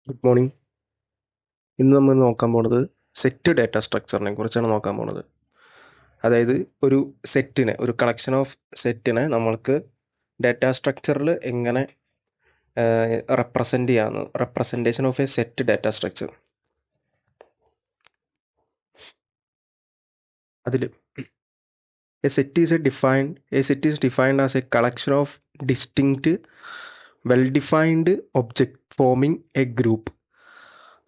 Good morning. ഇന്ന് നമ്മൾ നോക്കാൻ പോണത് സെറ്റ് ഡാറ്റ സ്ട്രക്ചറിനെ കുറിച്ചാണ് നോക്കാൻ പോണത്. അതായത് ഒരു സെറ്റിനെ, ഒരു കളക്ഷൻ ഓഫ് സെറ്റിനെ നമ്മൾക്ക് ഡാറ്റ സ്ട്രക്ചറിൽ എങ്ങനെ റെപ്രസെൻ്റ് ചെയ്യാമെന്ന്. Representation of a set data structure. അതിൽ a set is defined as a collection of distinct well defined forming a group.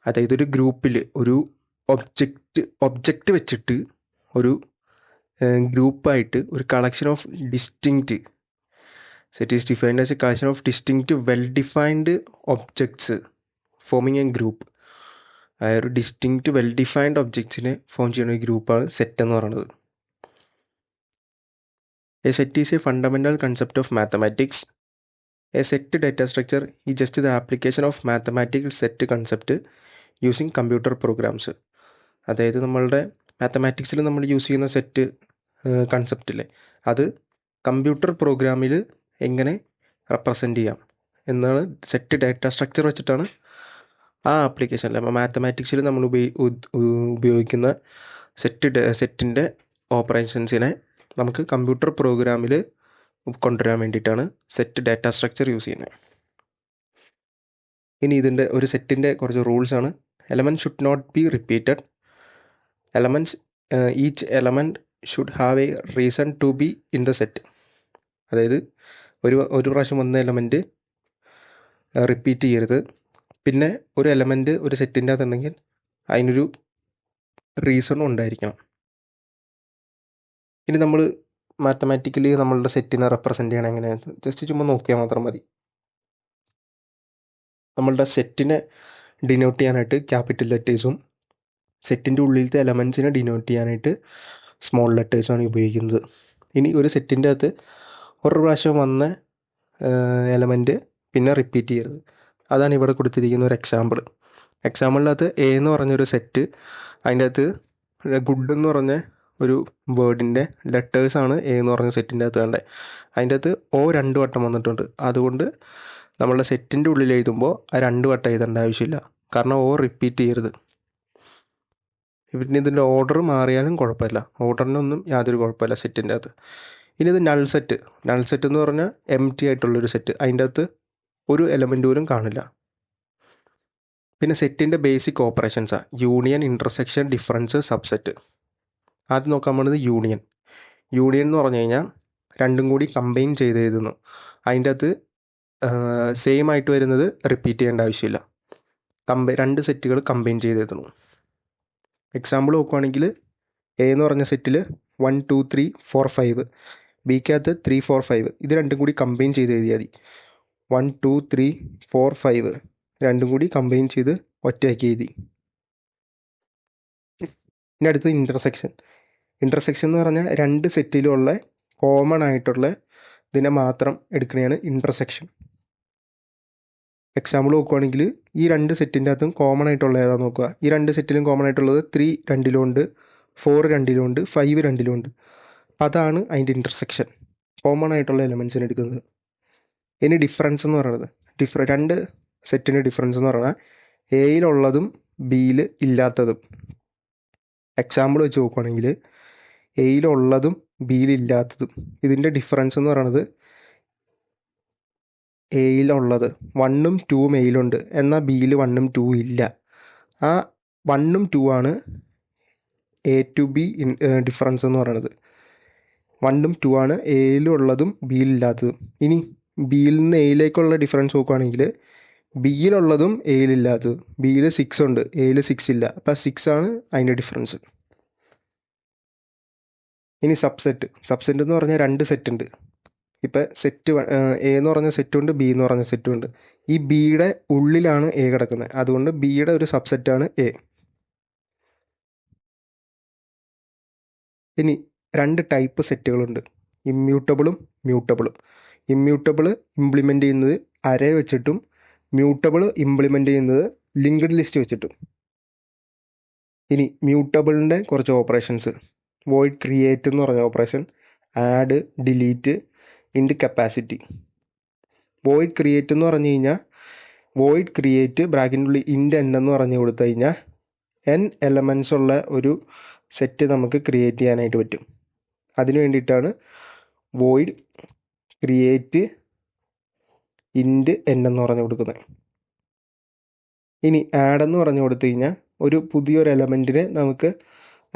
അതായത് ഒരു ഗ്രൂപ്പിൽ ഒരു ഒബ്ജക്റ്റ് വെച്ചിട്ട് ഒരു ഗ്രൂപ്പായിട്ട് ഒരു collection of distinct set is defined as a collection of distinct well defined objects forming a group. അതായത് ഒരു ഡിസ്റ്റിങ്ക്റ്റ് വെൽ ഡിഫൈൻഡ് ഒബ്ജക്ട്സിനെ ഫോം ചെയ്യുന്ന ഗ്രൂപ്പാണ് സെറ്റ് എന്ന് പറയുന്നത്. A set is a fundamental concept of mathematics. A set data structure ഈ just the application of mathematical set concept using computer programs. അതായത് നമ്മളുടെ മാത്തമാറ്റിക്സിൽ നമ്മൾ യൂസ് ചെയ്യുന്ന സെറ്റ് കൺസെപ്റ്റില്ലേ, അത് കമ്പ്യൂട്ടർ പ്രോഗ്രാമിൽ എങ്ങനെ റെപ്രസെൻ്റ് ചെയ്യാം എന്നാണ്. സെറ്റ് ഡാറ്റ സ്ട്രക്ചർ വെച്ചിട്ടാണ് ആ ആപ്ലിക്കേഷനിൽ മാത്തമാറ്റിക്സിൽ നമ്മൾ ഉപയോഗിക്കുന്ന സെറ്റിൻ്റെ ഓപ്പറേഷൻസിനെ നമുക്ക് കമ്പ്യൂട്ടർ പ്രോഗ്രാമിൽ കൊണ്ടുവരാൻ വേണ്ടിയിട്ടാണ് സെറ്റ് ഡാറ്റ സ്ട്രക്ചർ യൂസ് ചെയ്യുന്നത്. ഇനി ഇതിൻ്റെ ഒരു സെറ്റിൻ്റെ കുറച്ച് റൂൾസാണ്. Element should not be repeated. Each element should have a reason to be in the set. അതായത് ഒരു പ്രാവശ്യം വന്ന എലമെൻറ്റ് റിപ്പീറ്റ് ചെയ്യരുത്. പിന്നെ ഒരു എലമെൻറ്റ് ഒരു സെറ്റിൻ്റെ അകത്തുണ്ടെങ്കിൽ അതിനൊരു റീസണും ഉണ്ടായിരിക്കണം. ഇനി നമ്മൾ മാത്തമാറ്റിക്കലി നമ്മളുടെ സെറ്റിനെ റെപ്രസെൻ്റ് ചെയ്യണം എങ്ങനെയാണ് ജസ്റ്റ് ചുമ്മാ നോക്കിയാൽ മാത്രം മതി. നമ്മളുടെ സെറ്റിനെ ഡിനോട്ട് ചെയ്യാനായിട്ട് ക്യാപിറ്റൽ ലെറ്റേഴ്സും സെറ്റിൻ്റെ ഉള്ളിലത്തെ എലമെൻറ്റ്സിനെ ഡിനോട്ട് ചെയ്യാനായിട്ട് സ്മോൾ ലെറ്റേഴ്സാണ് ഉപയോഗിക്കുന്നത്. ഇനി ഒരു സെറ്റിൻ്റെ അകത്ത് ഒരു പ്രാവശ്യം വന്ന എലമെൻറ്റ് പിന്നെ റിപ്പീറ്റ് ചെയ്യരുത്. അതാണ് ഇവിടെ കൊടുത്തിരിക്കുന്ന ഒരു എക്സാമ്പിൾ. എക്സാമ്പിളിനകത്ത് എ എന്ന് പറഞ്ഞൊരു സെറ്റ്, അതിൻ്റെ അകത്ത് ഗുഡ് എന്ന് പറഞ്ഞ ഒരു വേർഡിൻ്റെ ലെറ്റേഴ്സാണ് എ എന്ന് പറഞ്ഞ സെറ്റിൻ്റെ അകത്ത് വേണ്ടത്. അതിൻ്റെ അകത്ത് ഓ 2 വട്ടം വന്നിട്ടുണ്ട്. അതുകൊണ്ട് നമ്മളുടെ സെറ്റിൻ്റെ ഉള്ളിൽ എഴുതുമ്പോൾ ആ 2 വട്ടം എഴുതേണ്ട ആവശ്യമില്ല, കാരണം ഓ റിപ്പീറ്റ് ചെയ്യരുത്. പിന്നെ ഇതിൻ്റെ ഓർഡർ മാറിയാലും കുഴപ്പമില്ല, ഓർഡറിനൊന്നും യാതൊരു കുഴപ്പമില്ല സെറ്റിൻ്റെ അകത്ത്. ഇനി ഇത് നൾ സെറ്റ് എന്ന് പറഞ്ഞാൽ എംപ്റ്റി ആയിട്ടുള്ളൊരു സെറ്റ്, അതിൻ്റെ അകത്ത് ഒരു എലമെൻ്റ് പോലും കാണില്ല. പിന്നെ സെറ്റിൻ്റെ ബേസിക് ഓപ്പറേഷൻസാണ് യൂണിയൻ, ഇൻ്റർസെക്ഷൻ, ഡിഫറൻസ്, സബ്സെറ്റ്. ആദ്യം നോക്കാൻ പോകുന്നത് യൂണിയൻ എന്ന് പറഞ്ഞു കഴിഞ്ഞാൽ രണ്ടും കൂടി കമ്പൈൻ ചെയ്ത് എഴുതുന്നു. അതിൻ്റെ അകത്ത് സെയിം ആയിട്ട് വരുന്നത് റിപ്പീറ്റ് ചെയ്യേണ്ട ആവശ്യമില്ല. രണ്ട് സെറ്റുകൾ കമ്പൈൻ ചെയ്ത് എഴുതുന്നു. എക്സാമ്പിൾ നോക്കുവാണെങ്കിൽ എ എന്ന് പറഞ്ഞ സെറ്റിൽ 1 2 3 4 5, ബിക്കകത്ത് 3 4 5, ഇത് രണ്ടും കൂടി കമ്പൈൻ ചെയ്ത് എഴുതിയാൽ മതി. 1 2 3 4 5 രണ്ടും കൂടി കമ്പൈൻ ചെയ്ത് ഒറ്റയാക്കി എഴുതി. ഇനി അടുത്ത് ഇൻ്റർസെക്ഷൻ എന്ന് പറഞ്ഞാൽ രണ്ട് സെറ്റിലുള്ള കോമൺ ആയിട്ടുള്ള ഇതിനെ മാത്രം എടുക്കുന്നതാണ് ഇൻ്റർസെക്ഷൻ. എക്സാമ്പിൾ നോക്കുവാണെങ്കിൽ ഈ രണ്ട് സെറ്റിൻ്റെ അകത്തും കോമൺ ആയിട്ടുള്ള ഏതാണെന്ന് നോക്കുക. ഈ രണ്ട് സെറ്റിലും കോമൺ ആയിട്ടുള്ളത് 3 രണ്ടിലുണ്ട്, 4 രണ്ടിലുണ്ട്, 5 രണ്ടിലുണ്ട്. അതാണ് അതിൻ്റെ ഇൻ്റർസെക്ഷൻ, കോമൺ ആയിട്ടുള്ള എലമെൻസിന് എടുക്കുന്നത്. ഇനി ഡിഫറൻസ് എന്ന് പറയുന്നത്, രണ്ട് സെറ്റിൻ്റെ ഡിഫറൻസ് എന്ന് പറഞ്ഞാൽ എയിലുള്ളതും ബിയിൽ ഇല്ലാത്തതും. എക്സാമ്പിൾ വെച്ച് നോക്കുകയാണെങ്കിൽ എയിലുള്ളതും ബിയിലില്ലാത്തതും, ഇതിൻ്റെ ഡിഫറൻസ് എന്ന് പറയുന്നത് എയിലുള്ളത് 1ഉം 2ഉം എയിലുണ്ട്, എന്നാൽ ബിയിൽ 1ഉം 2ഉം ഇല്ല. ആ 1ഉം 2 ആണ് എ ടു ബി ഡിഫറൻസ് എന്ന് പറയുന്നത്. 1ഉം 2 ആണ് എയിലുള്ളതും ബിയിലില്ലാത്തതും. ഇനി ബിയിൽ നിന്ന് എയിലേക്കുള്ള ഡിഫറൻസ് നോക്കുകയാണെങ്കിൽ ബിയിലുള്ളതും എയിലില്ലാത്തതും. ബിയിൽ 6 ഉണ്ട്, എയിൽ 6 ഇല്ല, അപ്പം 6 ആണ് അതിൻ്റെ ഡിഫറൻസ്. ഇനി സബ്സെറ്റ് എന്ന് പറഞ്ഞാൽ രണ്ട് സെറ്റ് ഉണ്ട്. ഇപ്പം സെറ്റ് എ എന്ന് പറഞ്ഞ സെറ്റുണ്ട്, ബി എന്ന് പറഞ്ഞ സെറ്റുണ്ട്. ഈ ബിയുടെ ഉള്ളിലാണ് എ കിടക്കുന്നത്, അതുകൊണ്ട് ബിയുടെ ഒരു സബ്സെറ്റാണ് എ. ഇനി രണ്ട് ടൈപ്പ് സെറ്റുകളുണ്ട്, ഇമ്മ്യൂട്ടബിളും മ്യൂട്ടബിളും. ഇമ്മ്യൂട്ടബിൾ ഇംപ്ലിമെൻ്റ് ചെയ്യുന്നത് അറേ വെച്ചിട്ടും മ്യൂട്ടബിൾ ഇംപ്ലിമെൻ്റ് ചെയ്യുന്നത് ലിങ്ക്ഡ് ലിസ്റ്റ് വെച്ചിട്ടും. ഇനി മ്യൂട്ടബിളിൻ്റെ കുറച്ച് ഓപ്പറേഷൻസ്: വോയിഡ് ക്രിയേറ്റ് എന്ന് പറഞ്ഞ ഓപ്പറേഷൻ, add, delete, int capacity. Void create എന്ന് പറഞ്ഞു കഴിഞ്ഞാൽ വോയിഡ് ക്രിയേറ്റ് ബ്രാക്കറ്റിനുള്ളിൽ ഇൻറ്റ് n എന്ന് പറഞ്ഞു കൊടുത്തു കഴിഞ്ഞാൽ n എലമെൻസ് ഉള്ള ഒരു സെറ്റ് നമുക്ക് ക്രിയേറ്റ് ചെയ്യാനായിട്ട് പറ്റും. അതിന് വേണ്ടിയിട്ടാണ് വോയിഡ് ക്രിയേറ്റ് ഇൻറ്റ് n എന്ന് പറഞ്ഞു കൊടുക്കുന്നത്. ഇനി ആഡ് എന്ന് പറഞ്ഞു കൊടുത്തു കഴിഞ്ഞാൽ ഒരു പുതിയൊരു എലമെൻറ്റിനെ നമുക്ക്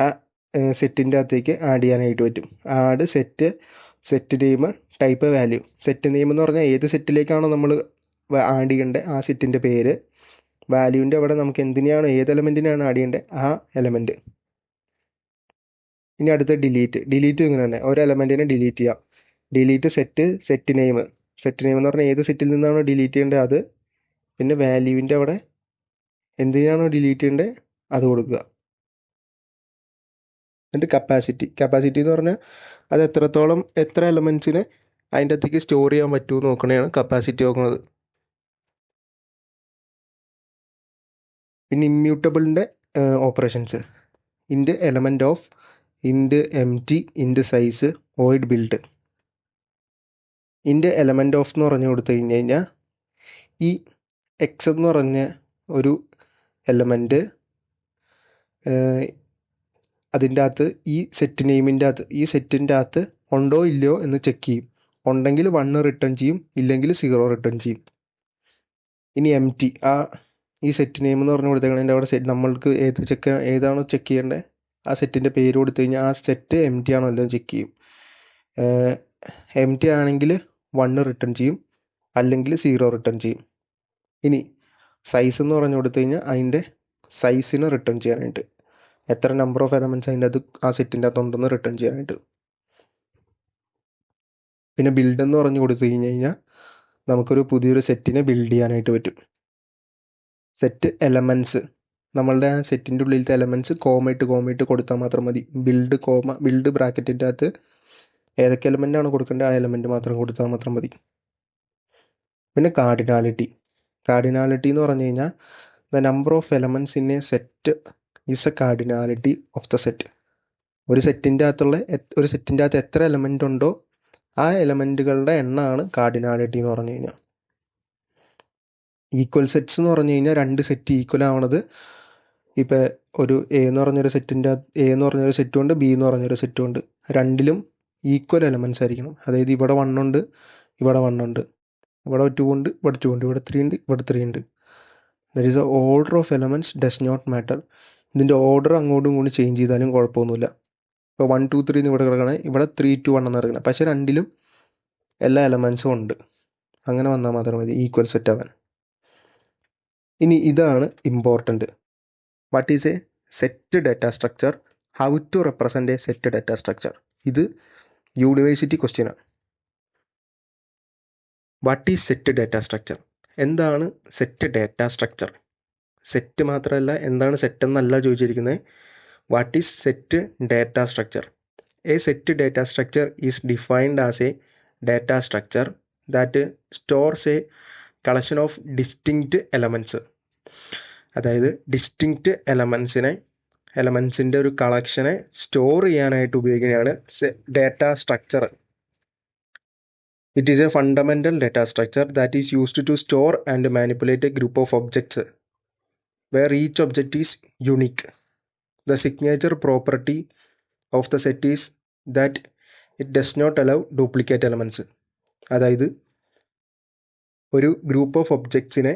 ആ സെറ്റിൻ്റെ അകത്തേക്ക് ആഡ് ചെയ്യാനായിട്ട് പറ്റും. Add set name type value. Set name എന്ന് പറഞ്ഞാൽ ഏത് സെറ്റിലേക്കാണോ നമ്മൾ ആഡ് ചെയ്യേണ്ടത് ആ സെറ്റിൻ്റെ പേര്, വാല്യൂവിൻ്റെ അവിടെ നമുക്ക് എന്തിനെയാണോ ഏത് എലമെൻറ്റിനാണ് ആഡ് ചെയ്യേണ്ടത് ആ എലമെൻറ്റ്. ഇനി അടുത്ത ഡിലീറ്റ് ഇങ്ങനെ തന്നെ ഒരു എലമെൻറ്റിനെ ഡിലീറ്റ് ചെയ്യാം. ഡിലീറ്റ് സെറ്റ് നെയിം എന്ന് പറഞ്ഞാൽ ഏത് സെറ്റിൽ നിന്നാണോ ഡിലീറ്റ് ചെയ്യേണ്ടത് അത്, പിന്നെ വാല്യൂവിൻ്റെ അവിടെ എന്തിനാണോ ഡിലീറ്റ് ചെയ്യേണ്ടത് അത് കൊടുക്കുക. എന്നിട്ട് കപ്പാസിറ്റി എന്ന് പറഞ്ഞാൽ അത് എത്ര എലമെൻസിനെ അതിൻ്റെ അകത്തേക്ക് സ്റ്റോർ ചെയ്യാൻ പറ്റുമെന്ന് നോക്കണതാണ് കപ്പാസിറ്റി നോക്കുന്നത്. പിന്നെ ഇമ്മ്യൂട്ടബിളിൻ്റെ operations int element of int empty int size void build. Int element of എന്ന് പറഞ്ഞു കൊടുത്തു കഴിഞ്ഞാൽ ഈ എക്സ് എന്ന് പറഞ്ഞ ഒരു എലമെൻറ്റ് അതിൻ്റെ അകത്ത് ഈ സെറ്റിൻ്റെ അകത്ത് ഉണ്ടോ ഇല്ലയോ എന്ന് ചെക്ക് ചെയ്യും. ഉണ്ടെങ്കിൽ 1 റിട്ടേൺ ചെയ്യും, ഇല്ലെങ്കിൽ 0 റിട്ടേൺ ചെയ്യും. ഇനി empty ഈ സെറ്റ് നെയിം എന്ന് പറഞ്ഞു കൊടുത്തേക്കണതിൻ്റെ അവിടെ നമ്മൾക്ക് ഏതാണോ ചെക്ക് ചെയ്യേണ്ടത് ആ സെറ്റിൻ്റെ പേര് കൊടുത്തു കഴിഞ്ഞാൽ ആ സെറ്റ് empty ആണോ എല്ലാം ചെക്ക് ചെയ്യും. empty ആണെങ്കിൽ 1 റിട്ടേൺ ചെയ്യും, അല്ലെങ്കിൽ 0 റിട്ടേൺ ചെയ്യും. ഇനി സൈസ് എന്ന് പറഞ്ഞു കൊടുത്തു കഴിഞ്ഞാൽ അതിൻ്റെ സൈസിന് റിട്ടേൺ ചെയ്യാനായിട്ട്, എത്ര നമ്പർ ഓഫ് എലമെൻറ്റ്സ് അതിൻ്റെ അത് ആ സെറ്റിൻ്റെ അകത്തുണ്ടെന്ന് റിട്ടേൺ ചെയ്യാനായിട്ട്. പിന്നെ ബിൽഡ് എന്ന് പറഞ്ഞു കൊടുത്തു കഴിഞ്ഞാൽ നമുക്കൊരു പുതിയൊരു സെറ്റിനെ ബിൽഡ് ചെയ്യാനായിട്ട് പറ്റും. സെറ്റ് എലമെൻറ്റ്സ് നമ്മളുടെ ആ സെറ്റിൻ്റെ ഉള്ളിലത്തെ എലമെൻറ്റ്സ് കോമയിട്ട് കൊടുത്താൽ മാത്രം മതി. ബിൽഡ് ബ്രാക്കറ്റിൻ്റെ അകത്ത് ഏതൊക്കെ എലമെൻ്റാണ് കൊടുക്കേണ്ടത് ആ എലമെൻറ്റ് മാത്രം കൊടുത്താൽ മാത്രം മതി. പിന്നെ കാർഡിനാലിറ്റി എന്ന് പറഞ്ഞു കഴിഞ്ഞാൽ the number of elements in A set is A cardinality of the set. ഒരു സെറ്റിൻ്റെ അകത്ത് എത്ര എലമെൻ്റ് ഉണ്ടോ ആ എലമെൻറ്റുകളുടെ എണ്ണമാണ് കാർഡിനാലിറ്റി എന്ന് പറഞ്ഞു കഴിഞ്ഞാൽ. ഈക്വൽ സെറ്റ്സ് എന്ന് പറഞ്ഞു കഴിഞ്ഞാൽ 2 സെറ്റ് ഈക്വൽ ആവണത് ഇപ്പോൾ ഒരു എ എന്ന് പറഞ്ഞൊരു സെറ്റും ഉണ്ട്, ബി എന്ന് പറഞ്ഞൊരു സെറ്റും ഉണ്ട്. രണ്ടിലും ഈക്വൽ എലമെൻറ്റ്സ് ആയിരിക്കണം. അതായത് ഇവിടെ 1 ഉണ്ട്, ഇവിടെ 1 ഉണ്ട്, ഇവിടെ 2 ഉണ്ട്, ഇവിടെ 2 ഉണ്ട്, ഇവിടെ 3 ഉണ്ട്, ഇവിടെ 3 ഉണ്ട്. That is a order of elements does not matter. ഇതിൻ്റെ ഓർഡർ അങ്ങോട്ടും ഇങ്ങോട്ടും ചേഞ്ച് ചെയ്താലും കുഴപ്പമൊന്നുമില്ല. ഇപ്പോൾ 1 2 3 എന്ന് ഇവിടെ കിടക്കണേ, ഇവിടെ 3 2 1 എന്ന് കിടക്കണം. പക്ഷേ രണ്ടിലും എല്ലാ എലമെൻറ്റ്സും ഉണ്ട്. അങ്ങനെ വന്നാൽ മാത്രം മതി ഈക്വൽ സെറ്റ് ആവാൻ. ഇനി ഇതാണ് important. What is a set data structure? How to represent a set data structure? ഇത് യൂണിവേഴ്സിറ്റി ക്വസ്റ്റ്യനാണ്. What is set data structure? എന്താണ് സെറ്റ് ഡാറ്റാ സ്ട്രക്ചർ? സെറ്റ് മാത്രമല്ല, എന്താണ് സെറ്റ് എന്നല്ല ചോദിച്ചിരിക്കുന്നത്. What is set data structure? A set data structure is defined as a data structure that stores a collection of distinct elements. അതായത് distinct എലമെൻറ്റ്സിൻ്റെ ഒരു കളക്ഷനെ store ചെയ്യാനായിട്ട് ഉപയോഗിക്കുന്നതാണ് data structure. It is a fundamental data structure that is used to store and manipulate a group of objects where each object is unique. The signature property of the set is that it does not allow duplicate elements. അതായത് ഒരു group of ഒബ്ജക്ട്സിനെ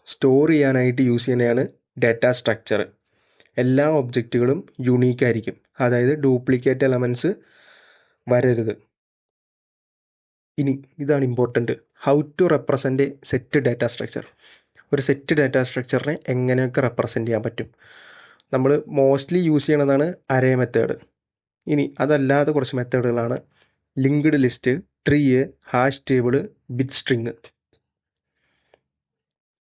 store ചെയ്യാനായിട്ട് use ചെയ്യുന്നതാണ് data structure. എല്ലാ ഒബ്ജക്റ്റുകളും unique ആയിരിക്കും, അതായത് duplicate elements വരരുത്. ഇനി ഇതാണ് important. How to represent a set data structure? ഒരു സെറ്റ് ഡാറ്റാ സ്ട്രക്ചറിനെ എങ്ങനെയൊക്കെ റെപ്രസെൻ്റ് ചെയ്യാൻ പറ്റും? നമ്മൾ മോസ്റ്റ്ലി യൂസ് ചെയ്യണതാണ് അറേ മെത്തേഡ്. ഇനി അതല്ലാതെ കുറച്ച് മെത്തേഡുകളാണ് linked list, tree, hash table, bit string.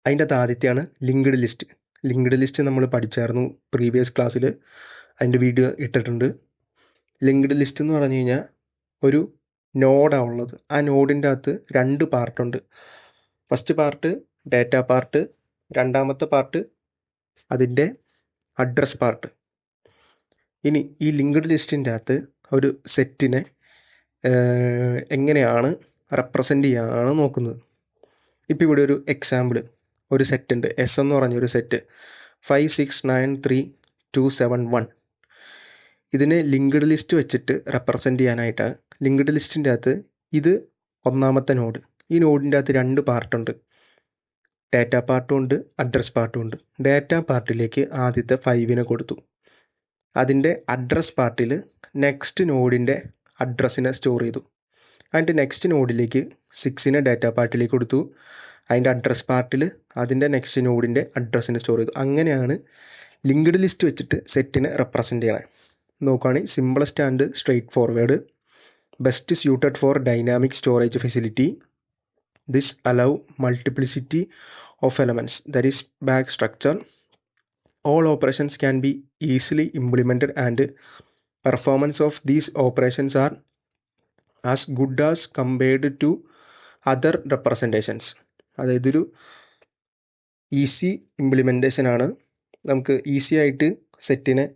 അതിൻ്റെ അകത്ത് ആദ്യത്തെയാണ് ലിങ്ക്ഡ് ലിസ്റ്റ്. ലിങ്ക്ഡ് ലിസ്റ്റ് നമ്മൾ പഠിച്ചായിരുന്നു പ്രീവിയസ് ക്ലാസ്സിൽ, അതിൻ്റെ വീഡിയോ ഇട്ടിട്ടുണ്ട്. ലിങ്ക്ഡ് ലിസ്റ്റ് എന്ന് പറഞ്ഞു കഴിഞ്ഞാൽ ഒരു നോഡാണ് ഉള്ളത്. ആ നോഡിൻ്റെ അകത്ത് 2 പാർട്ടുണ്ട്. ഫസ്റ്റ് പാർട്ട് ഡാറ്റ പാർട്ട്, രണ്ടാമത്തെ പാർട്ട് അതിൻ്റെ അഡ്രസ് പാർട്ട്. ഇനി ഈ ലിങ്ക്ഡ് ലിസ്റ്റിൻ്റെ അകത്ത് ഒരു സെറ്റിനെ എങ്ങനെയാണ് റെപ്രസെൻ്റ് ചെയ്യാനാണ് നോക്കുന്നത്. ഇപ്പോൾ ഇവിടെ ഒരു എക്സാമ്പിൾ, ഒരു സെറ്റ് ഉണ്ട്, എസ് എന്ന് പറഞ്ഞൊരു സെറ്റ് 5 6 9 3 2 7 1. ഇതിനെ ലിങ്ക്ഡ് ലിസ്റ്റ് വെച്ചിട്ട് റെപ്രസെൻ്റ് ചെയ്യാനായിട്ട് ലിങ്ക്ഡ് ലിസ്റ്റിൻ്റെ അകത്ത് ഇത് ഒന്നാമത്തെ നോഡ്. ഈ നോഡിൻ്റെ അകത്ത് 2 പാർട്ടുണ്ട്, ഡാറ്റ പാർട്ടും ഉണ്ട്, അഡ്രസ് പാർട്ടും ഉണ്ട്. ഡാറ്റ പാർട്ടിലേക്ക് ആദ്യത്തെ 5 കൊടുത്തു. അതിൻ്റെ അഡ്രസ് പാർട്ടിൽ നെക്സ്റ്റ് നോഡിൻ്റെ അഡ്രസ്സിനെ സ്റ്റോർ ചെയ്തു. അതിൻ്റെ നെക്സ്റ്റ് നോഡിലേക്ക് 6 ഡാറ്റ പാർട്ടിലേക്ക് കൊടുത്തു. അതിൻ്റെ അഡ്രസ് പാർട്ടിൽ അതിൻ്റെ നെക്സ്റ്റ് നോഡിൻ്റെ അഡ്രസ്സിനെ സ്റ്റോർ ചെയ്തു. അങ്ങനെയാണ് ലിങ്ക്ഡ് ലിസ്റ്റ് വെച്ചിട്ട് സെറ്റിനെ റെപ്രസെൻ്റ് ചെയ്യണേ. നോക്കുകയാണെങ്കിൽ simplest and straight forward, best suited four dynamic storage facility. This allow multiplicity of elements, that is back structure. All operations can be easily implemented and performance of these operations are as good as compared to other representations. അതായത് ഒരു easy implementation ആണ്. നമുക്ക് easy ആയിട്ട് സെറ്റിനെ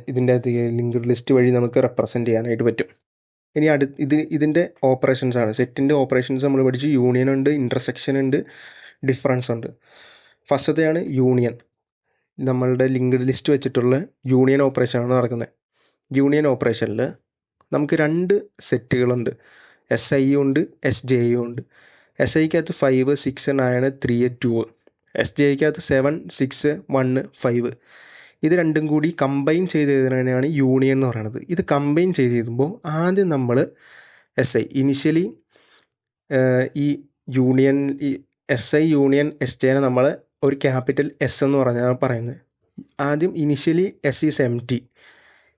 ഇതിൻ്റെ അകത്ത് linked list വഴി നമുക്ക് റെപ്രസെൻ്റ് ചെയ്യാനായിട്ട് പറ്റും. ഇനി ഇതിൻ്റെ ഓപ്പറേഷൻസ് ആണ്. സെറ്റിൻ്റെ ഓപ്പറേഷൻസ് നമ്മൾ പഠിച്ചു. യൂണിയൻ ഉണ്ട്, ഇൻ്റർസെക്ഷൻ ഉണ്ട്, ഡിഫറൻസ് ഉണ്ട്. ഫസ്റ്റത്തെയാണ് യൂണിയൻ. നമ്മളുടെ ലിങ്ക്ഡ് ലിസ്റ്റ് വെച്ചിട്ടുള്ള യൂണിയൻ ഓപ്പറേഷനാണ് നടക്കുന്നത്. യൂണിയൻ ഓപ്പറേഷനിൽ നമുക്ക് 2 സെറ്റുകളുണ്ട്, SI ഉണ്ട്, SJ ഉണ്ട്. SIക്കകത്ത് 5 6 9 3 2, SJക്കകത്ത് 7 6 1 5. ഇത് രണ്ടും കൂടി കമ്പൈൻ ചെയ്ത് എഴുതുന്നതിനാണ് യൂണിയൻ എന്ന് പറയുന്നത്. ഇത് കമ്പൈൻ ചെയ്ത് എഴുതുമ്പോൾ ആദ്യം നമ്മൾ SI ഇനിഷ്യലി ഈ യൂണിയൻ SI യൂണിയൻ SJനെ നമ്മൾ ഒരു ക്യാപിറ്റൽ S എന്ന് പറഞ്ഞാൽ പറയുന്നത്. ആദ്യം ഇനിഷ്യലി S ഈസ് empty.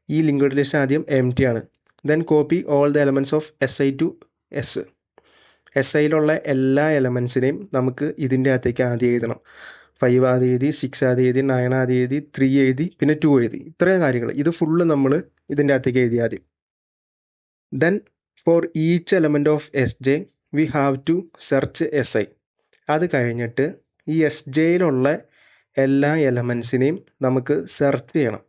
ഈ ലിങ്ക്ഡ് ലിസ്റ്റ് ആദ്യം empty ആണ്. Then copy all the elements of SI to S. SIയിലുള്ള എല്ലാ എലമെൻറ്റ്സിനെയും നമുക്ക് ഇതിൻ്റെ അകത്തേക്ക് ആദ്യം എഴുതണം. 5 ആദ്യം എഴുതി, 6 ആദ്യം എഴുതി, 9 ആദ്യം എഴുതി, 3 എഴുതി, പിന്നെ 2 എഴുതി. ഇത്രയും കാര്യങ്ങൾ ഇത് ഫുള്ള് നമ്മൾ ഇതിൻ്റെ അകത്തേക്ക് എഴുതി ആദ്യം. Then for each element of SJ we have to search SI. അത് കഴിഞ്ഞിട്ട് ഈ SJയിലുള്ള എല്ലാ എലമെൻറ്റ്സിനെയും നമുക്ക് സെർച്ച് ചെയ്യണം.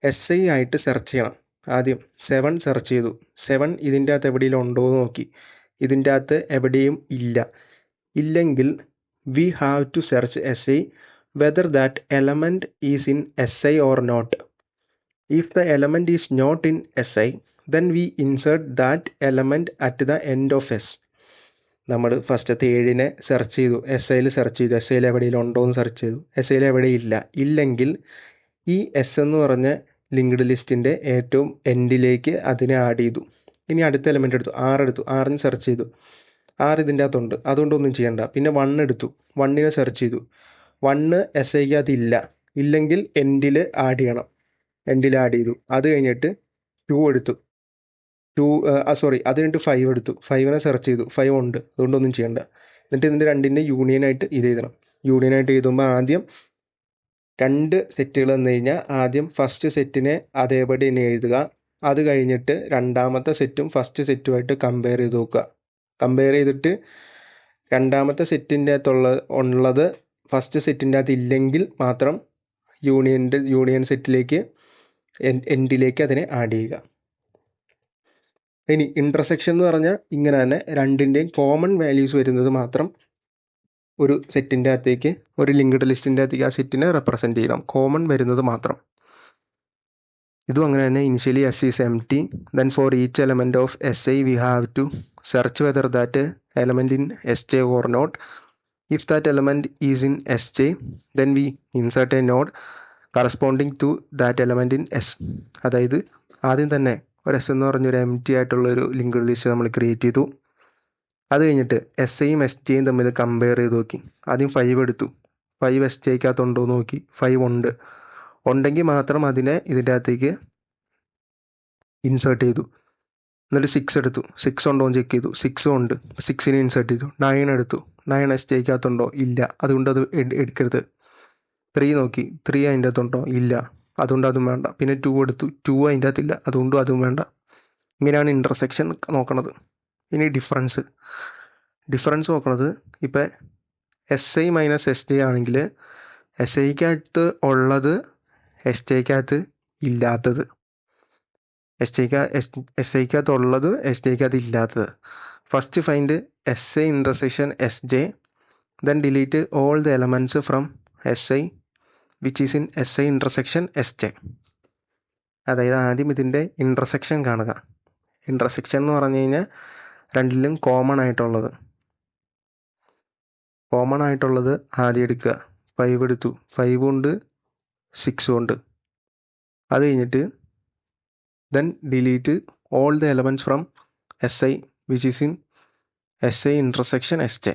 SI ആയിട്ട് സെർച്ച് ചെയ്യണം. ആദ്യം 7 സെർച്ച് ചെയ്തു. 7 ഇതിൻ്റെ അകത്ത് എവിടെയെങ്കിലും ഉണ്ടോ എന്ന് നോക്കി. ഇതിൻ്റെ അകത്ത് എവിടെയും ഇല്ലെങ്കിൽ we have to search SI whether that element is in SI or not. If the element is not in SI then we insert that element at the end of S. നമ്മൾ ഫസ്റ്റത്തെ 7 സെർച്ച് ചെയ്തു, SIയിൽ search ചെയ്തു, SIയിൽ എവിടെയെങ്കിലും ഉണ്ടോ എന്ന് search ചെയ്തു. SIയിൽ എവിടെയില്ല. ഇല്ലെങ്കിൽ ഈ S എന്ന് പറഞ്ഞ ലിങ്ക്ഡ് ലിസ്റ്റിൻ്റെ ഏറ്റവും എൻഡിലേക്ക് അതിനെ ആഡ് ചെയ്തു. ഇനി അടുത്ത എലമെൻ്റ് എടുത്തു, 6 എടുത്തു, 6 സെർച്ച് ചെയ്തു. 6 ഇതിൻ്റെ അകത്തുണ്ട്, അതുകൊണ്ടൊന്നും ചെയ്യണ്ട. പിന്നെ 1 എടുത്തു, 1 സെർച്ച് ചെയ്തു. 1 SIക്കകത്ത് ഇല്ലെങ്കിൽ എൻഡിൽ ആഡ് ചെയ്യണം. എൻഡിൽ ആഡ് ചെയ്തു. അത് കഴിഞ്ഞിട്ട് 2 എടുത്തു, അത് കഴിഞ്ഞിട്ട് 5 എടുത്തു, 5 സെർച്ച് ചെയ്തു, 5 ഉണ്ട്, അതുകൊണ്ടൊന്നും ചെയ്യണ്ട. എന്നിട്ട് ഇതിൻ്റെ രണ്ടിൻ്റെ യൂണിയനായിട്ട് ഇത് എഴുതണം. യൂണിയനായിട്ട് എഴുതുമ്പോൾ ആദ്യം 2 സെറ്റുകൾ വന്നു കഴിഞ്ഞാൽ ആദ്യം ഫസ്റ്റ് സെറ്റിനെ അതേപടി തന്നെ എഴുതുക. അത് കഴിഞ്ഞിട്ട് രണ്ടാമത്തെ സെറ്റും ഫസ്റ്റ് സെറ്റുമായിട്ട് കമ്പയർ ചെയ്ത് നോക്കുക. കമ്പയർ ചെയ്തിട്ട് രണ്ടാമത്തെ സെറ്റിൻ്റെ അകത്തുള്ളത് ഫസ്റ്റ് സെറ്റിൻ്റെ അകത്ത് ഇല്ലെങ്കിൽ മാത്രം യൂണിയൻ സെറ്റിലേക്ക് എൻഡിലേക്ക് അതിനെ ആഡ് ചെയ്യുക. ഇനി ഇൻ്റർസെക്ഷൻ എന്ന് പറഞ്ഞാൽ ഇങ്ങനെ തന്നെ രണ്ടിൻ്റെയും കോമൺ വാല്യൂസ് വരുന്നത് മാത്രം ഒരു സെറ്റിൻ്റെ അകത്തേക്ക്, ഒരു ലിങ്ക്ഡ് ലിസ്റ്റിൻ്റെ അകത്തേക്ക് ആ സെറ്റിനെ റെപ്രസെൻ്റ് ചെയ്യണം. കോമൺ വരുന്നത് മാത്രം. ഇതും അങ്ങനെ തന്നെ. Initially S is empty. Then for each element of SI we have to search whether that element in SJ or not. If that element is in SJ then we insert a node corresponding to that element in S. അതായത് ആദ്യം തന്നെ ഒരു S എന്ന് പറഞ്ഞൊരു empty ആയിട്ടുള്ളൊരു linked list നമ്മൾ create ചെയ്തു. അത് കഴിഞ്ഞിട്ട് SIയും SJയും തമ്മിൽ കമ്പയർ ചെയ്ത് നോക്കി. ആദ്യം 5 എടുത്തു, 5 SJക്കകത്തുണ്ടോ എന്ന് നോക്കി, 5 ഉണ്ട്. ഉണ്ടെങ്കിൽ മാത്രം അതിനെ ഇതിൻ്റെ അകത്തേക്ക് ഇൻസേർട്ട് ചെയ്തു. എന്നിട്ട് 6 എടുത്തു, 6 ഉണ്ടോ എന്ന് ചെക്ക് ചെയ്തു, 6 ഉണ്ട്, 6നെ ഇൻസേർട്ട് ചെയ്തു. 9 എടുത്തു, 9 SJക്കകത്തുണ്ടോ, ഇല്ല, അതുകൊണ്ട് അത് എടുക്കരുത്. 3 നോക്കി, 3 അതിൻ്റെ അകത്തുണ്ടോ, ഇല്ല, അതുകൊണ്ട് അതും വേണ്ട. പിന്നെ 2 എടുത്തു, 2 അതിൻ്റെ അകത്തില്ല, അതുകൊണ്ടും അതും വേണ്ട. ഇങ്ങനെയാണ് ഇൻ്റർസെക്ഷൻ നോക്കണത്. ഇനി ഡിഫറൻസ് നോക്കണത്, ഇപ്പം SI മൈനസ് SJ ആണെങ്കിൽ SIക്കകത്ത് ഉള്ളത് SJക്കകത്ത് ഇല്ലാത്തത്, SIക്കകത്ത് ഉള്ളത് SJക്കകത്ത് ഇല്ലാത്തത്. First find SI intersection SJ Then delete all the elements from SI which is in SI intersection SJ. അതായത് ആദ്യം ഇതിൻ്റെ ഇൻ്റർസെക്ഷൻ കാണുക. ഇൻ്റർസെക്ഷൻ എന്ന് പറഞ്ഞു കഴിഞ്ഞാൽ രണ്ടിലും കോമൺ ആയിട്ടുള്ളത് ആദ്യം എടുക്കുക. 5 എടുത്തു, 5 ഉണ്ട് 6 ഉണ്ട്. അത് കഴിഞ്ഞിട്ട് then delete all the elements from SI which is in SI intersection SJ.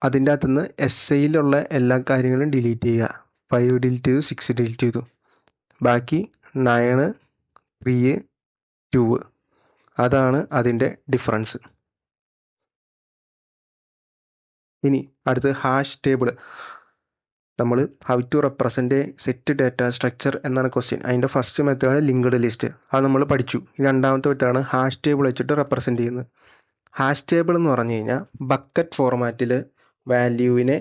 അതിൻ്റെ അകത്തുനിന്ന് SIയിലുള്ള എല്ലാ കാര്യങ്ങളും ഡിലീറ്റ് ചെയ്യുക. 5 ഡിലീറ്റ് ചെയ്തു, 6 ഡിലീറ്റ് ചെയ്തു. ബാക്കി 9, 3, 2. അതാണ് അതിൻ്റെ ഡിഫറൻസ്. ഇനി അടുത്ത് ഹാഷ് ടേബിൾ. നമ്മൾ how to represent set data structure എന്നാണ് ക്വസ്റ്റ്യൻ. അതിൻ്റെ ഫസ്റ്റ് മെത്തേഡാണ് ലിങ്ക്ഡ് ലിസ്റ്റ്. അത് നമ്മൾ പഠിച്ചു. രണ്ടാമത്തെ മെത്തേഡാണ് ഹാഷ് ടേബിൾ വെച്ചിട്ട് റെപ്രസെൻറ്റ് ചെയ്യുന്നത്. ഹാഷ് ടേബിൾ എന്ന് പറഞ്ഞു കഴിഞ്ഞാൽ ബക്കറ്റ് ഫോർമാറ്റിൽ വാല്യൂവിനെ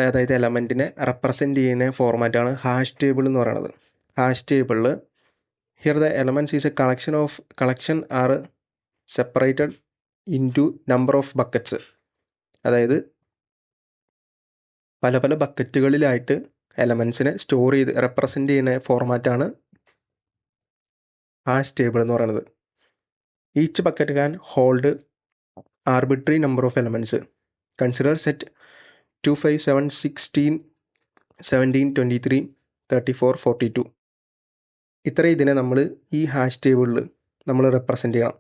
അതായത് എലമെൻറ്റിനെ റെപ്രസെൻറ്റ് ചെയ്യുന്ന ഫോർമാറ്റാണ് ഹാഷ് ടേബിൾ എന്ന് പറയുന്നത്. ഹാഷ് ടേബിളിൽ here the elements is a collection are separated into number of buckets. അതായത് പല പല ബക്കറ്റുകളിലായിട്ട് എലമെൻറ്റ്സിനെ സ്റ്റോർ ചെയ്ത് റെപ്രസെൻറ്റ് ചെയ്യുന്ന ഫോർമാറ്റാണ് ഹാഷ് ടേബിൾ എന്ന് പറയുന്നത്. Each bucket can hold arbitrary number of elements. Consider set 2, 5, 7, 16, 17, 23, 34, 42. ഇതിനെ നമ്മൾ ഈ ഹാഷ് ടേബിളിൽ നമ്മൾ റെപ്രസെൻറ്റ് ചെയ്യണം.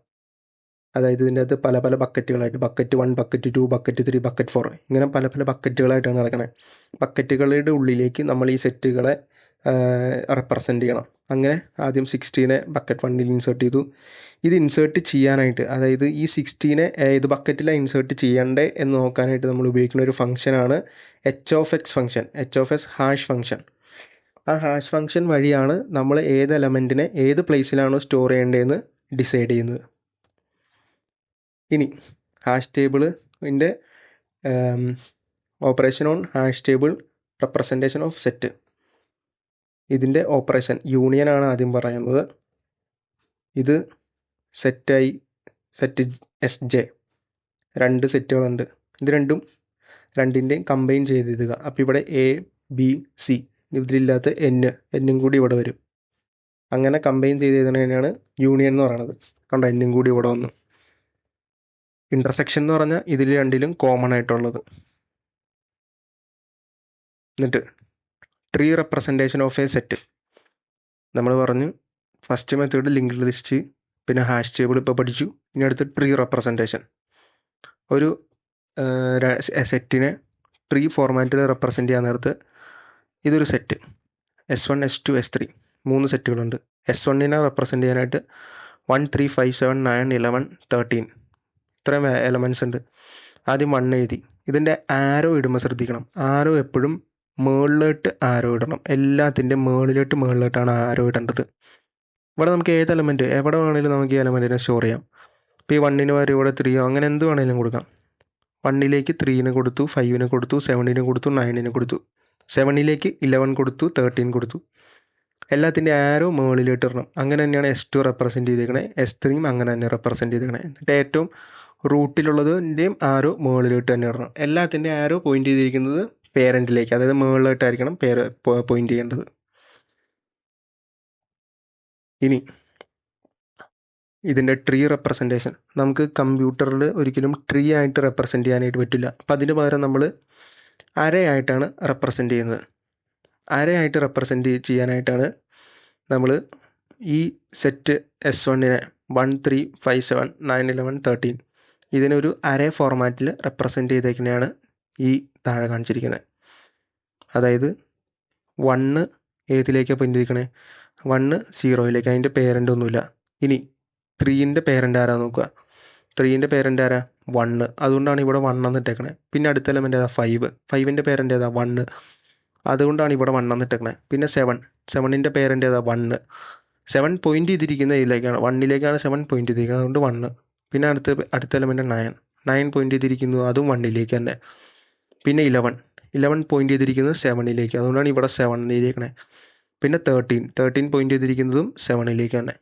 അതായത് ഇതിൻ്റെ അകത്ത് പല പല ബക്കറ്റുകളായിട്ട് ബക്കറ്റ് 1, ബക്കറ്റ് 2, ബക്കറ്റ് 3, ബക്കറ്റ് 4 ഇങ്ങനെ പല പല ബക്കറ്റുകളായിട്ടാണ് നടക്കുന്നത്. ബക്കറ്റുകളുടെ ഉള്ളിലേക്ക് നമ്മൾ ഈ സെറ്റുകളെ റെപ്രസെൻറ്റ് ചെയ്യണം. അങ്ങനെ ആദ്യം 16 ബക്കറ്റ് 1ൽ ഇൻസേർട്ട് ചെയ്തു. ഇത് ഇൻസേർട്ട് ചെയ്യാനായിട്ട്, അതായത് ഈ 16 ഏത് ബക്കറ്റിലാണ് ഇൻസേർട്ട് ചെയ്യേണ്ടത് എന്ന് നോക്കാനായിട്ട് നമ്മൾ ഉപയോഗിക്കുന്ന ഒരു ഫംഗ്ഷനാണ് h(x) function. h(s) hash function. ആ ഹാഷ് ഫംഗ്ഷൻ വഴിയാണ് നമ്മൾ ഏത് എലമെൻറ്റിനെ ഏത് പ്ലേസിലാണോ സ്റ്റോർ ചെയ്യേണ്ടതെന്ന് ഡിസൈഡ് ചെയ്യുന്നത്. ഇനി ഹാഷ് ടേബിളിൻ്റെ operation on hash table representation of set. ഇതിൻ്റെ ഓപ്പറേഷൻ യൂണിയനാണ് ആദ്യം പറയുന്നത്. ഇത് സെറ്റ് SJ 2 സെറ്റുകളുണ്ട്. ഇത് രണ്ടിൻ്റെയും കമ്പൈൻ ചെയ്ത് എഴുതുക. അപ്പോൾ ഇവിടെ ABC, ഇതിലില്ലാത്ത എന്നും കൂടി ഇവിടെ വരും. അങ്ങനെ കമ്പൈൻ ചെയ്ത് എഴുതുന്നതിനാണ് യൂണിയൻ എന്ന് പറയുന്നത്. കണ്ടോ, എന്നും കൂടി ഇവിടെ വന്നു. ഇൻ്റർസെക്ഷൻ എന്ന് പറഞ്ഞാൽ ഇതിൽ രണ്ടിലും കോമൺ ആയിട്ടുള്ളത്. എന്നിട്ട് tree representation of a set. നമ്മൾ പറഞ്ഞു ഫസ്റ്റ് മെത്തേഡ് ലിങ്ക്ഡ് ലിസ്റ്റ്, പിന്നെ ഹാഷ് ടേബിൾ ഇപ്പോൾ പഠിച്ചു. ഇനി അടുത്ത് ട്രീ റെപ്രസെൻറ്റേഷൻ. ഒരു സെറ്റിനെ ട്രീ ഫോർമാറ്റിൽ റെപ്രസെൻറ്റ് ചെയ്യാൻ നേരത്ത് ഇതൊരു set S1, S2, S3 3 സെറ്റുകളുണ്ട്. S1നെ represent ചെയ്യാനായിട്ട് 1, 3, 5, 7, 9, 11, 13 ഇത്രയും എലമെൻറ്റ്സ് ഉണ്ട്. ആദ്യം 1 എഴുതി. ഇതിൻ്റെ ആരോ ഇടുമ്പോൾ ശ്രദ്ധിക്കണം. ആരോ എപ്പോഴും മുകളിലോട്ട് ആരോ ഇടണം. എല്ലാത്തിൻ്റെ മുകളിലോട്ടാണ് ആരോ ഇടേണ്ടത്. ഇവിടെ നമുക്ക് ഏത് എലമെൻറ്റ് എവിടെ വേണമെങ്കിലും നമുക്ക് ഈ എലമെൻറ്റിനെ സ്റ്റോർ ചെയ്യാം. ഇപ്പോൾ ഈ 1ന് വരെ ഇവിടെ 3 അങ്ങനെ എന്ത് വേണമെങ്കിലും കൊടുക്കാം. 1ലേക്ക് 3 കൊടുത്തു, 5 കൊടുത്തു, 7 കൊടുത്തു, 9 കൊടുത്തു, 7ലേക്ക് 11 കൊടുത്തു, 13 കൊടുത്തു. എല്ലാത്തിൻ്റെ ആരോ മുകളിലോട്ട് ഇടണം. അങ്ങനെ തന്നെയാണ് S2 റെപ്രസെൻറ്റ് ചെയ്തേക്കണേ. S3യും അങ്ങനെ തന്നെ റെപ്രസെൻറ്റ് ചെയ്തേക്കണേ. എന്നിട്ട് ഏറ്റവും റൂട്ടിലുള്ളതിൻ്റെയും ആരോ മുകളിലോട്ട് തന്നെ ഇടണം. എല്ലാത്തിൻ്റെ ആരോ പോയിൻ്റ് ചെയ്തിരിക്കുന്നത് പേരൻറ്റിലേക്ക്, അതായത് മുകളിലോട്ടായിരിക്കണം പോയിൻ്റ് ചെയ്യേണ്ടത്. ഇനി ഇതിൻ്റെ ട്രീ റെപ്രസെൻറ്റേഷൻ. നമുക്ക് കമ്പ്യൂട്ടറിൽ ഒരിക്കലും ട്രീ ആയിട്ട് റെപ്രസെൻറ്റ് ചെയ്യാനായിട്ട് പറ്റില്ല. അപ്പം അതിന് പകരം നമ്മൾ അരയായിട്ടാണ് റെപ്രസെൻറ്റ് ചെയ്യുന്നത്. അരയായിട്ട് റെപ്രസെൻറ്റ് ചെയ്യാനായിട്ടാണ് നമ്മൾ ഈ സെറ്റ് S1നെ 1, 3, 5, 7, 9, 11, 13 ഇതിനൊരു അരേ ഫോർമാറ്റിൽ റെപ്രസെൻറ്റ് ചെയ്തേക്കുന്നതാണ് ഈ താഴെ കാണിച്ചിരിക്കുന്നത്. അതായത് 1 ഏതിലേക്കാണ് പോയിൻ്റ് ചെയ്തിരിക്കണേ? 1 0യിലേക്ക്. അതിൻ്റെ പേരൻ്റ് ഒന്നുമില്ല. ഇനി 3ൻ്റെ പേരൻ്റ് ആരാ നോക്കുക. 3ൻ്റെ പേരൻ്റ് ആരാ? 1. അതുകൊണ്ടാണ് ഇവിടെ 1 എന്നിട്ടേക്കണേ. പിന്നെ അടുത്ത എലമെൻ്റ് ഏതാ? 5. 5ൻ്റെ പേരൻ്റ് ഏതാ? 1. അതുകൊണ്ടാണ് ഇവിടെ 1 എന്നിട്ടേക്കണേ. പിന്നെ 7ൻ്റെ പേരൻ്റ് ഏതാ? 1. 7 പോയിൻ്റ് ചെയ്തിരിക്കുന്ന ഇതിലേക്കാണ്, 1ലേക്കാണ് 7 പോയിൻ്റ് ചെയ്തിരിക്കുന്നത്, അതുകൊണ്ട് 1. പിന്നെ അടുത്ത എലമെൻ്റ് 9 പോയിൻ്റ് ചെയ്തിരിക്കുന്നു, അതും 1ലേക്ക് തന്നെ. പിന്നെ 11 പോയിൻ്റ് ചെയ്തിരിക്കുന്നത് 7ലേക്ക്, അതുകൊണ്ടാണ് ഇവിടെ 7 എഴുതിയേക്കണേ. പിന്നെ 13 പോയിൻ്റ് ചെയ്തിരിക്കുന്നതും 7ലേക്ക് തന്നെ.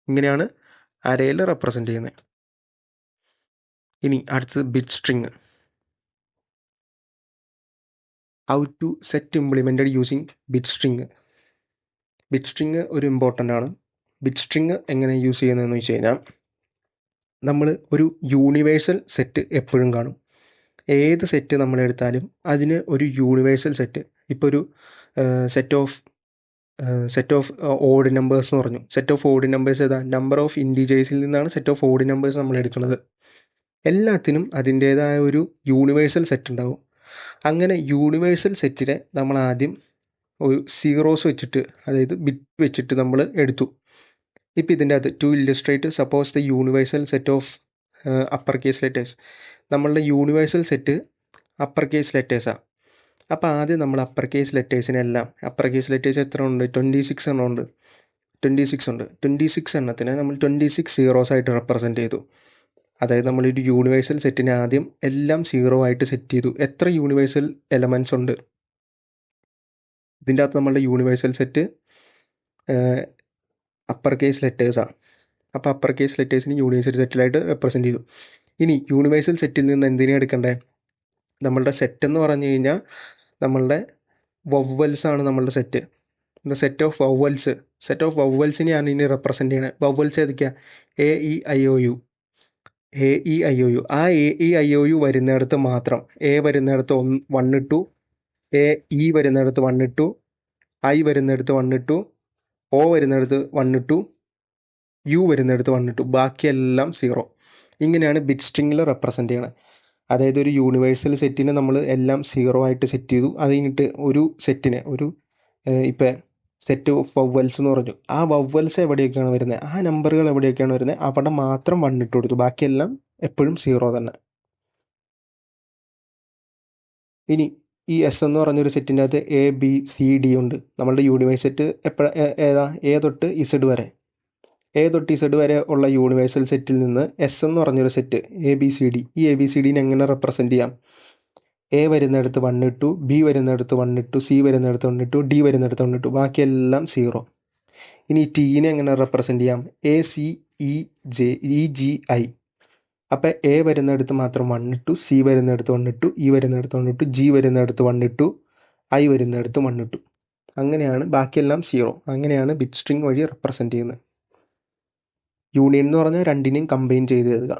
ഇങ്ങനെയാണ് അരയിൽ റെപ്രസെൻറ്റ് ചെയ്യുന്നത്. ഇനി അടുത്തത് bit string. How to set implemented using bit string. Bit string ഒരു ഇമ്പോർട്ടൻ്റ് ആണ്. ബിറ്റ് സ്ട്രിങ് എങ്ങനെ യൂസ് ചെയ്യുന്നതെന്ന് വെച്ച് കഴിഞ്ഞാൽ, നമ്മൾ ഒരു യൂണിവേഴ്സൽ സെറ്റ് എപ്പോഴും കാണും. ഏത് സെറ്റ് നമ്മളെടുത്താലും അതിന് ഒരു യൂണിവേഴ്സൽ സെറ്റ്, ഇപ്പോൾ ഒരു സെറ്റ് ഓഫ് ഓഡ് നമ്പേഴ്സ് എന്ന് പറഞ്ഞു. സെറ്റ് ഓഫ് ഓഡ് നമ്പേഴ്സ് ഏതാ? നമ്പർ ഓഫ് ഇൻഡിജേഴ്സിൽ നിന്നാണ് സെറ്റ് ഓഫ് ഓഡ് നമ്പേഴ്സ് നമ്മൾ എടുക്കുന്നത്. എല്ലാത്തിനും അതിൻ്റേതായ ഒരു യൂണിവേഴ്സൽ സെറ്റ് ഉണ്ടാവും. അങ്ങനെ യൂണിവേഴ്സൽ സെറ്റിനെ നമ്മൾ ആദ്യം ഒരു സീറോസ് വെച്ചിട്ട്, അതായത് ബിറ്റ് വെച്ചിട്ട് നമ്മൾ എടുത്തു. ഇപ്പോൾ ഇതിൻ്റെ അകത്ത് to illustrate suppose the universal set of upper case letters. നമ്മളുടെ യൂണിവേഴ്സൽ സെറ്റ് അപ്പർ കേസ് ലെറ്റേഴ്സാണ്. അപ്പോൾ ആദ്യം നമ്മൾ അപ്പർ കേസ് ലെറ്റേഴ്സിനെല്ലാം, അപ്പർ കേസ് ലെറ്റേഴ്സ് എത്ര ഉണ്ട്? 26 എണ്ണം ഉണ്ട്. 26 എണ്ണത്തിനെ നമ്മൾ 26 സീറോസ് ആയിട്ട് റെപ്രസെൻറ്റ് ചെയ്തു. അതായത് നമ്മളൊരു യൂണിവേഴ്സൽ സെറ്റിനെ ആദ്യം എല്ലാം സീറോ ആയിട്ട് സെറ്റ് ചെയ്തു. എത്ര യൂണിവേഴ്സൽ എലമെൻറ്റ്സ് ഉണ്ട് ഇതിൻ്റെ അകത്ത്? നമ്മളുടെ യൂണിവേഴ്സൽ സെറ്റ് അപ്പർ കേസ് ലെറ്റേഴ്സാണ്. അപ്പോൾ അപ്പർ കേസ് ലെറ്റേഴ്സിന് യൂണിവേഴ്സൽ സെറ്റിലായിട്ട് റെപ്രസെൻറ്റ് ചെയ്തു. ഇനി യൂണിവേഴ്സൽ സെറ്റിൽ നിന്ന് എന്തിനാണ് എടുക്കണ്ടേ? നമ്മളുടെ സെറ്റ് എന്ന് പറഞ്ഞു കഴിഞ്ഞാൽ നമ്മളുടെ വവ്വൽസാണ് നമ്മളുടെ സെറ്റ്. സെറ്റ് ഓഫ് വവ്വൽസിനെയാണ് ഇനി റെപ്രസെൻറ്റ് ചെയ്യണത്. വവ്വൽസ് ഏതൊക്കെയാണ്? AEIOU. ആ AEIOU വരുന്നിടത്ത് മാത്രം, എ വരുന്നിടത്ത് 1 ഇട്ടു, E വരുന്നിടത്ത് 1 ഇട്ടു, I വരുന്നിടത്ത് 1 ഇട്ടു, O വരുന്നിടത്ത് 1 ഇട്ടു, U വരുന്നിടത്ത് 1 ഇട്ടു, ബാക്കിയെല്ലാം സീറോ. ഇങ്ങനെയാണ് ബിറ്റ് സ്ട്രിങ്ങിൽ റെപ്രസെൻറ്റ് ചെയ്യണത്. അതായത് ഒരു യൂണിവേഴ്സൽ സെറ്റിനെ നമ്മൾ എല്ലാം സീറോ ആയിട്ട് സെറ്റ് ചെയ്തു. അത് കഴിഞ്ഞിട്ട് ഒരു സെറ്റിനെ, ഇപ്പം സെറ്റ് ഓഫ് വവ്വൽസ് എന്ന് പറഞ്ഞു, ആ വവ്വൽസ് എവിടെയൊക്കെയാണ് വരുന്നത്, ആ നമ്പറുകൾ എവിടെയൊക്കെയാണ് വരുന്നത്, അവിടെ മാത്രം 1 ഇട്ട് കൊടുത്തു, ബാക്കിയെല്ലാം എപ്പോഴും സീറോ തന്നെ. ഇനി ഈ എസ് എന്ന് പറഞ്ഞൊരു സെറ്റിൻ്റെ അകത്ത് ABCD ഉണ്ട്. നമ്മളുടെ യൂണിവേഴ്സൽ സെറ്റ് ഏതാ? A തൊട്ട് Z വരെ. A തൊട്ട് Z വരെ ഉള്ള യൂണിവേഴ്സൽ സെറ്റിൽ നിന്ന് എസ് എന്ന് പറഞ്ഞൊരു സെറ്റ് ABCD. ഈ ABCDനെ എങ്ങനെ റെപ്രസെൻറ്റ് ചെയ്യാം? A വരുന്നിടത്ത് 1 ഇട്ടു, B വരുന്നിടത്ത് 1 ഇട്ടു, C വരുന്നിടത്ത് 1 ഇട്ടു, D വരുന്നിടത്ത് 1 ഇട്ടു, ബാക്കിയെല്ലാം സീറോ. ഇനി ടീനെ എങ്ങനെ റെപ്രസെൻറ്റ് ചെയ്യാം? ACEGI. അപ്പോൾ A വരുന്നിടത്ത് മാത്രം 1 ഇട്ടു, C വരുന്നിടത്ത് 1 ഇട്ടു, E വരുന്നിടത്ത് 1 ഇട്ടു, G വരുന്നിടത്ത് 1 ഇട്ടു, I വരുന്നിടത്ത് 1 ഇട്ടു. അങ്ങനെയാണ്, ബാക്കിയെല്ലാം സീറോ. അങ്ങനെയാണ് ബിറ്റ് സ്ട്രിങ് വഴി റെപ്രസെൻറ്റ് ചെയ്യുന്നത്. യൂണിയൻ എന്ന് പറഞ്ഞാൽ രണ്ടിനെയും കമ്പൈൻ ചെയ്ത് എഴുതുക.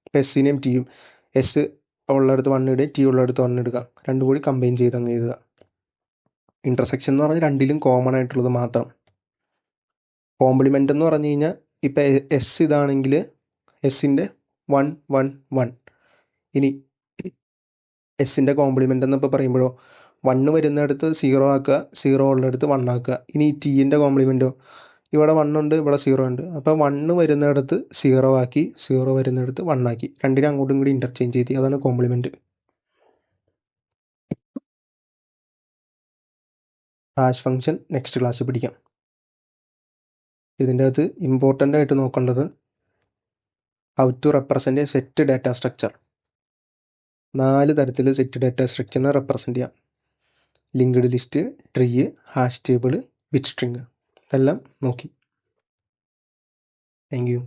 ഇപ്പോൾ എസ്സിനെയും ടിയും, എസ് ഉള്ളിടത്ത് 1 ഇടുക, ടി ഉള്ളിടത്ത് 1 ഇടുക, രണ്ടും കൂടി കമ്പൈൻ ചെയ്ത് അങ്ങ് എഴുതുക. ഇൻ്റർസെക്ഷൻ എന്ന് പറഞ്ഞാൽ രണ്ടിലും കോമൺ ആയിട്ടുള്ളത് മാത്രം. കോംപ്ലിമെൻ്റ് എന്ന് പറഞ്ഞു കഴിഞ്ഞാൽ ഇപ്പം എസ് ഇതാണെങ്കിൽ എസ്സിൻ്റെ 1 1 1. ഇനി എസ്സിൻ്റെ കോംപ്ലിമെൻ്റ് എന്നപ്പോൾ പറയുമ്പോഴോ 1 വരുന്നിടത്ത് 0 ആക്കുക, 0 ഉള്ളിടത്ത് 1 ആക്കുക. ഇനി ടീൻ്റെ കോംപ്ലിമെൻറ്റോ ഇവിടെ 1 ഉണ്ട്, ഇവിടെ 0 ഉണ്ട്. അപ്പോൾ 1 വരുന്നിടത്ത് 0 ആക്കി, 0 വരുന്നിടത്ത് 1 ആക്കി, രണ്ടിനും അങ്ങോട്ടും കൂടി ഇൻ്റർചേഞ്ച് ചെയ്ത്. അതാണ് കോംപ്ലിമെൻറ്റ്. ഹാഷ് ഫംഗ്ഷൻ നെക്സ്റ്റ് ക്ലാസ്സിൽ പിടിക്കാം. ഇതിൻ്റെ അകത്ത് ഇമ്പോർട്ടൻ്റ് ആയിട്ട് നോക്കേണ്ടത് how to represent a set data structure. 4 തരത്തിൽ സെറ്റ് ഡാറ്റ സ്ട്രക്ചറിനെ റെപ്രസെൻറ്റ് ചെയ്യാം. Linked list, tree, hash table, bit string, ഇതെല്ലാം നോക്കി. Thank U.